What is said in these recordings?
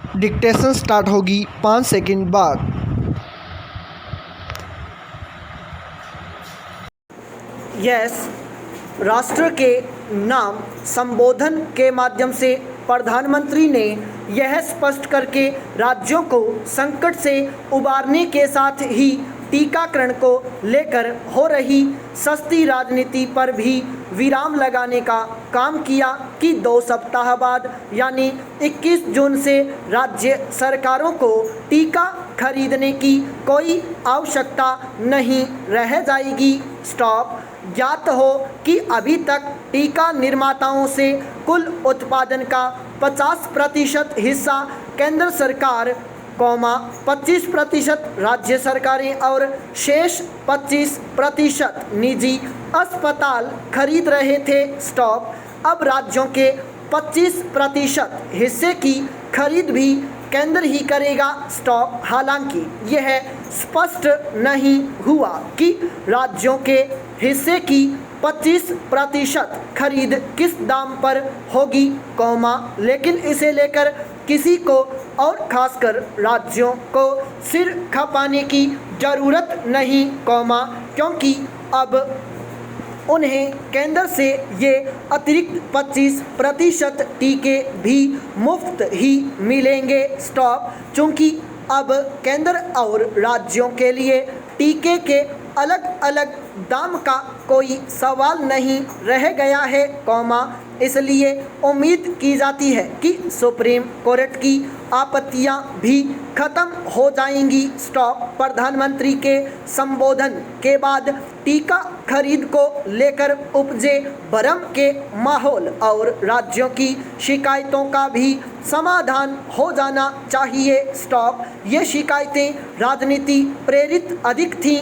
Dictation start होगी 5 second बाद। Yes, राष्ट्र के नाम संबोधन के माध्यम से प्रधानमंत्री ने यह स्पष्ट करके राज्यों को संकट से उबारने के साथ ही टीकाकरण को लेकर हो रही सस्ती राजनीति पर भी विराम लगाने का काम किया कि 2 सप्ताह बाद यानी 21 जून से राज्य सरकारों को टीका खरीदने की कोई आवश्यकता नहीं रह जाएगी। स्टॉप। ज्ञात हो कि अभी तक टीका निर्माताओं से कुल उत्पादन का 50% हिस्सा केंद्र सरकार, 25% राज्य सरकारें और शेष 25% निजी अस्पताल खरीद रहे थे। स्टॉप। अब राज्यों के 25% हिस्से की खरीद भी केंद्र ही करेगा। स्टॉप। हालांकि यह स्पष्ट नहीं हुआ कि राज्यों के हिस्से की 25% खरीद किस दाम पर होगी, लेकिन इसे लेकर किसी को और खासकर राज्यों को सिर खपाने की ज़रूरत नहीं, क्योंकि अब उन्हें केंद्र से ये अतिरिक्त 25% टीके भी मुफ्त ही मिलेंगे। स्टॉप। चूँकि अब केंद्र और राज्यों के लिए टीके के अलग अलग दाम का कोई सवाल नहीं रह गया है, इसलिए उम्मीद की जाती है कि सुप्रीम कोर्ट की आपत्तियां भी खत्म हो जाएंगी। स्टॉप। प्रधानमंत्री के संबोधन के बाद टीका खरीद को लेकर उपजे भ्रम के माहौल और राज्यों की शिकायतों का भी समाधान हो जाना चाहिए। स्टॉप। ये शिकायतें राजनीति प्रेरित अधिक थीं,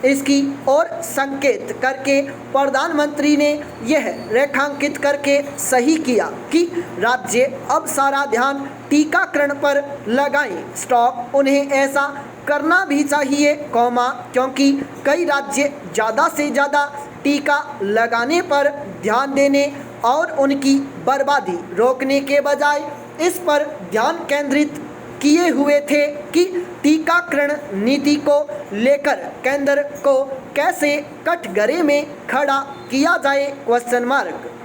इसकी ओर संकेत करके प्रधानमंत्री ने यह रेखांकित करके सही किया कि राज्य अब सारा ध्यान टीकाकरण पर लगाएं। स्टॉप। उन्हें ऐसा करना भी चाहिए, क्योंकि कई राज्य ज़्यादा से ज़्यादा टीका लगाने पर ध्यान देने और उनकी बर्बादी रोकने के बजाय इस पर ध्यान केंद्रित किए हुए थे कि टीकाकरण नीति को लेकर केंद्र को कैसे कटघरे में खड़ा किया जाए,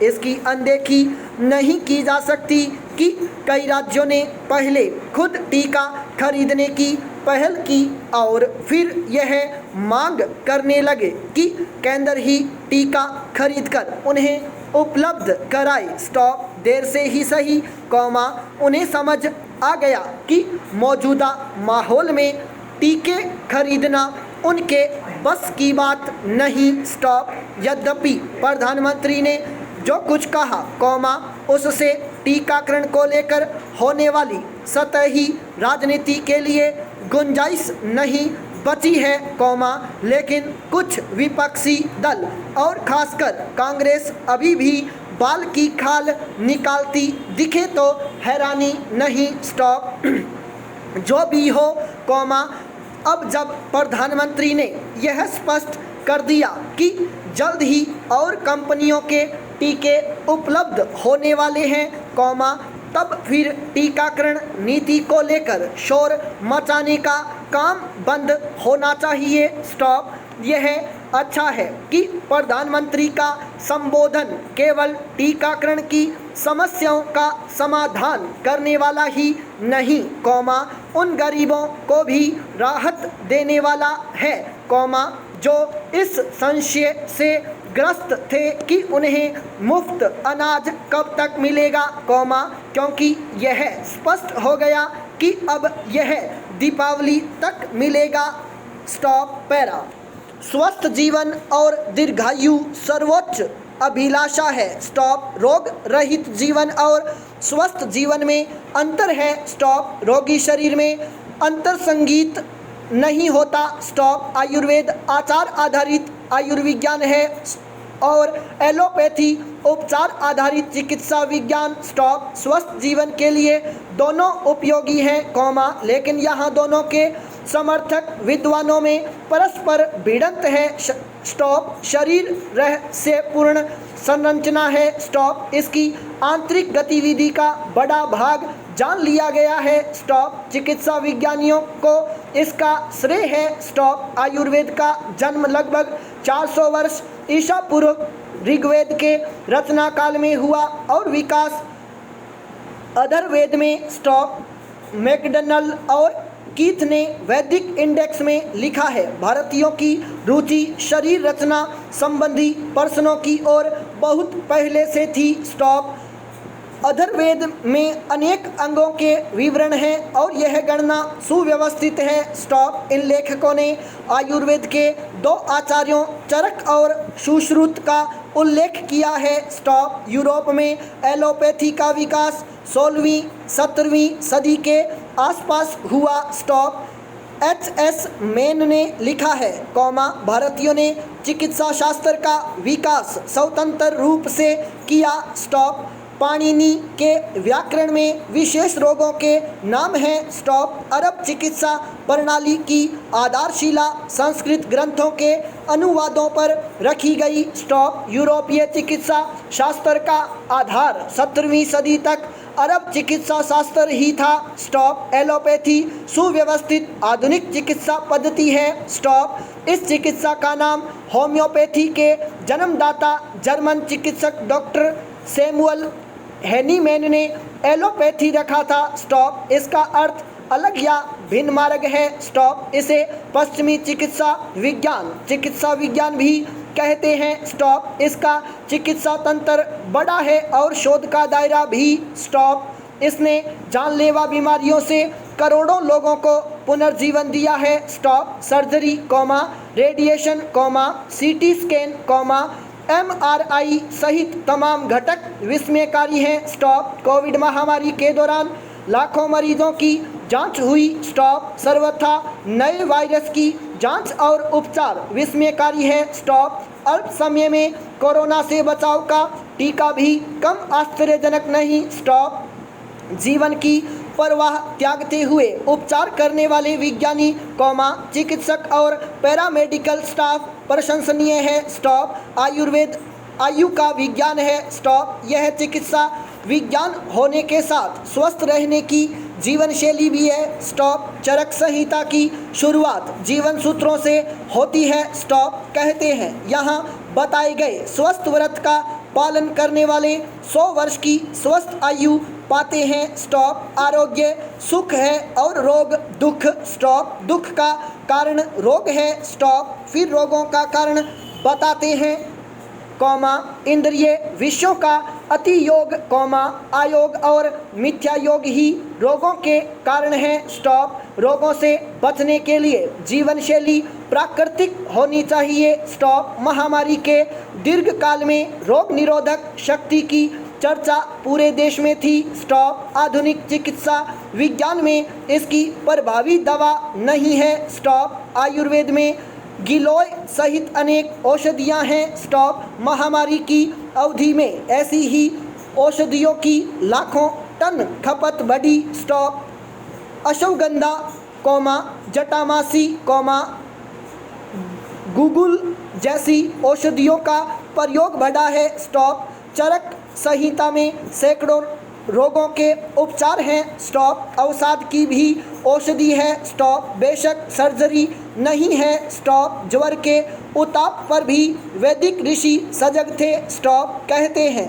इसकी अनदेखी नहीं की जा सकती कि कई राज्यों ने पहले खुद टीका खरीदने की पहल की और फिर यह मांग करने लगे कि केंद्र ही टीका खरीदकर उन्हें उपलब्ध कराए। स्टॉप। देर से ही सही, उन्हें समझ आ गया कि मौजूदा माहौल में टीके खरीदना उनके बस की बात नहीं। स्टॉप। यद्यपि प्रधानमंत्री ने जो कुछ कहा, उससे टीकाकरण को लेकर होने वाली सतही राजनीति के लिए गुंजाइश नहीं बची है, लेकिन कुछ विपक्षी दल और खासकर कांग्रेस अभी भी बाल की खाल निकालती दिखे तो हैरानी नहीं। स्टॉप। जो भी हो, अब जब प्रधानमंत्री ने यह स्पष्ट कर दिया कि जल्द ही और कंपनियों के टीके उपलब्ध होने वाले हैं, तब फिर टीकाकरण नीति को लेकर शोर मचाने का काम बंद होना चाहिए। स्टॉप। यह अच्छा है कि प्रधानमंत्री का संबोधन केवल टीकाकरण की समस्याओं का समाधान करने वाला ही नहीं, उन गरीबों को भी राहत देने वाला है, जो इस संशय से ग्रस्त थे कि उन्हें मुफ्त अनाज कब तक मिलेगा, क्योंकि यह स्पष्ट हो गया कि अब यह दीपावली तक मिलेगा। स्टॉप। पैरा। स्वस्थ जीवन और दीर्घायु सर्वोच्च अभिलाषा है। स्टॉप। रोग रहित जीवन और स्वस्थ जीवन में अंतर है। स्टॉप। रोगी शरीर में अंतर संगीत नहीं होता। स्टॉप। आयुर्वेद आचार आधारित आयुर्विज्ञान है और एलोपैथी उपचार आधारित चिकित्सा विज्ञान। स्टॉप। स्वस्थ जीवन के लिए दोनों उपयोगी हैं, लेकिन यहाँ दोनों के समर्थक विद्वानों में परस्पर भिड़ंत है। स्टॉप। शरीर रहस्यपूर्ण संरचना है। स्टॉप। इसकी आंतरिक गतिविधि का बड़ा भाग जान लिया गया है। स्टॉप। चिकित्सा विज्ञानियों को इसका श्रेय है। स्टॉप। आयुर्वेद का जन्म लगभग 400 वर्ष ईसा पूर्व ऋग्वेद के रचना काल में हुआ और विकास अथर्ववेद में। स्टॉप। मैकडॉनल और कीथ ने वैदिक इंडेक्स में लिखा है, भारतीयों की रुचि शरीर रचना संबंधी प्रश्नों की ओर बहुत पहले से थी। स्टॉप। अथर्ववेद में अनेक अंगों के विवरण हैं और यह गणना सुव्यवस्थित है। स्टॉप। इन लेखकों ने आयुर्वेद के 2 आचार्यों चरक और सुश्रुत का उल्लेख किया है। स्टॉप। यूरोप में एलोपैथी का विकास 16वीं 17वीं सदी के आसपास हुआ। स्टॉप। एच.एस. मेन ने लिखा है, भारतीयों ने चिकित्सा शास्त्र का विकास स्वतंत्र रूप से किया। स्टॉप। पाणिनि के व्याकरण में विशेष रोगों के नाम हैं। स्टॉप। अरब चिकित्सा प्रणाली की आधारशिला संस्कृत ग्रंथों के अनुवादों पर रखी गई। स्टॉप। यूरोपीय चिकित्सा शास्त्र का आधार 17वीं सदी तक अरब चिकित्सा शास्त्र ही था। स्टॉप। एलोपैथी सुव्यवस्थित आधुनिक चिकित्सा पद्धति है। स्टॉप। इस चिकित्सा का नाम होम्योपैथी के जन्मदाता जर्मन चिकित्सक डॉक्टर सैमुअल हैनीमैन ने एलोपैथी रखा था। स्टॉप। इसका अर्थ अलग या भिन्न मार्ग है। स्टॉप। इसे पश्चिमी चिकित्सा विज्ञान भी कहते हैं। स्टॉप। इसका चिकित्सा तंत्र बड़ा है और शोध का दायरा भी। स्टॉप। इसने जानलेवा बीमारियों से करोड़ों लोगों को पुनर्जीवन दिया है। Stop. Surgery, radiation, CT scan, MRI सहित तमाम घटक विस्मयकारी हैं। स्टॉप। कोविड महामारी के दौरान लाखों मरीजों की जांच हुई। स्टॉप। सर्वथा नए वायरस की जांच और उपचार विस्मयकारी है। स्टॉप। अल्प समय में कोरोना से बचाव का टीका भी कम आश्चर्यजनक नहीं। स्टॉप। जीवन की परवाह त्यागते हुए उपचार करने वाले विज्ञानी, चिकित्सक और पैरामेडिकल स्टाफ प्रशंसनीय है। स्टॉप। आयुर्वेद आयु का विज्ञान है। स्टॉप। यह चिकित्सा विज्ञान होने के साथ स्वस्थ रहने की जीवन शैली भी है। स्टॉप। चरक संहिता की शुरुआत जीवन सूत्रों से होती है। स्टॉप। कहते हैं, यहाँ बताए गए स्वस्थ व्रत का पालन करने वाले 100 वर्ष की स्वस्थ आयु पाते हैं। स्टॉप। आरोग्य सुख है और रोग दुख। स्टॉप। दुख का कारण रोग है। स्टॉप। फिर रोगों का कारण बताते हैं, इंद्रिय विषयों का अति योग, आयोग और मिथ्या योग ही रोगों के कारण है। स्टॉप। रोगों से बचने के लिए जीवन शैली प्राकृतिक होनी चाहिए। स्टॉप। महामारी के दीर्घ काल में रोग निरोधक शक्ति की चर्चा पूरे देश में थी। स्टॉप। आधुनिक चिकित्सा विज्ञान में इसकी प्रभावी दवा नहीं है। स्टॉप। आयुर्वेद में गिलोय सहित अनेक औषधियाँ हैं। स्टॉप। महामारी की अवधि में ऐसी ही औषधियों की लाखों टन खपत बढ़ी। स्टॉप। अश्वगंधा, जटामासी, गुगुल जैसी औषधियों का प्रयोग बढ़ा है। स्टॉप। चरक संहिता में सैकड़ों रोगों के उपचार हैं। स्टॉप। अवसाद की भी औषधि है। स्टॉप। बेशक सर्जरी नहीं है। स्टॉप। ज्वर के उताप पर भी वैदिक ऋषि सजग थे। स्टॉप। कहते हैं,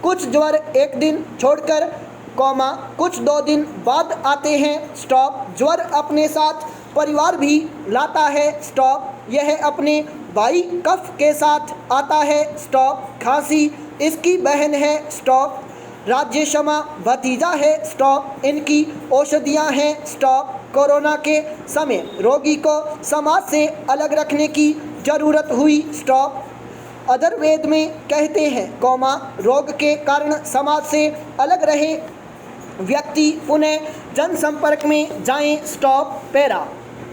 कुछ ज्वर एक दिन छोड़कर, कुछ 2 दिन बाद आते हैं। स्टॉप। ज्वर अपने साथ परिवार भी लाता है। स्टॉप। यह अपने भाई कफ के साथ आता है। स्टॉप। खांसी इसकी बहन है। स्टॉप। राज्य क्षमा भतीजा है। स्टॉप। इनकी औषधियाँ हैं। स्टॉप। कोरोना के समय रोगी को समाज से अलग रखने की जरूरत हुई। स्टॉप। अथर्ववेद में कहते हैं, रोग के कारण समाज से अलग रहे व्यक्ति पुनः जनसंपर्क में जाएं। स्टॉप। पैरा।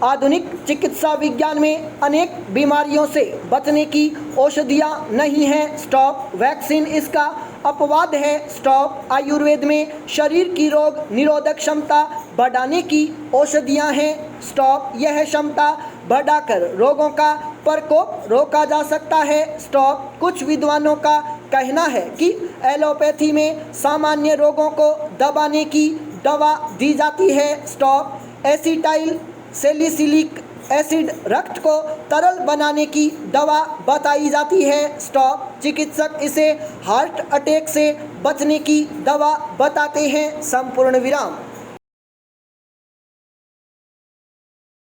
आधुनिक चिकित्सा विज्ञान में अनेक बीमारियों से बचने की औषधियाँ नहीं हैं। स्टॉप। वैक्सीन इसका अपवाद है। स्टॉप। आयुर्वेद में शरीर की रोग निरोधक क्षमता बढ़ाने की औषधियाँ हैं। स्टॉप। यह क्षमता बढ़ाकर रोगों का प्रकोप रोका जा सकता है। स्टॉप। कुछ विद्वानों का कहना है कि एलोपैथी में सामान्य रोगों को दबाने की दवा दी जाती है, स्टॉप। एसिटाइल सैलिसिलिक एसिड रक्त को तरल बनाने की दवा बताई जाती है, स्टॉप। चिकित्सक इसे हार्ट अटैक से बचने की दवा बताते हैं, संपूर्ण विराम।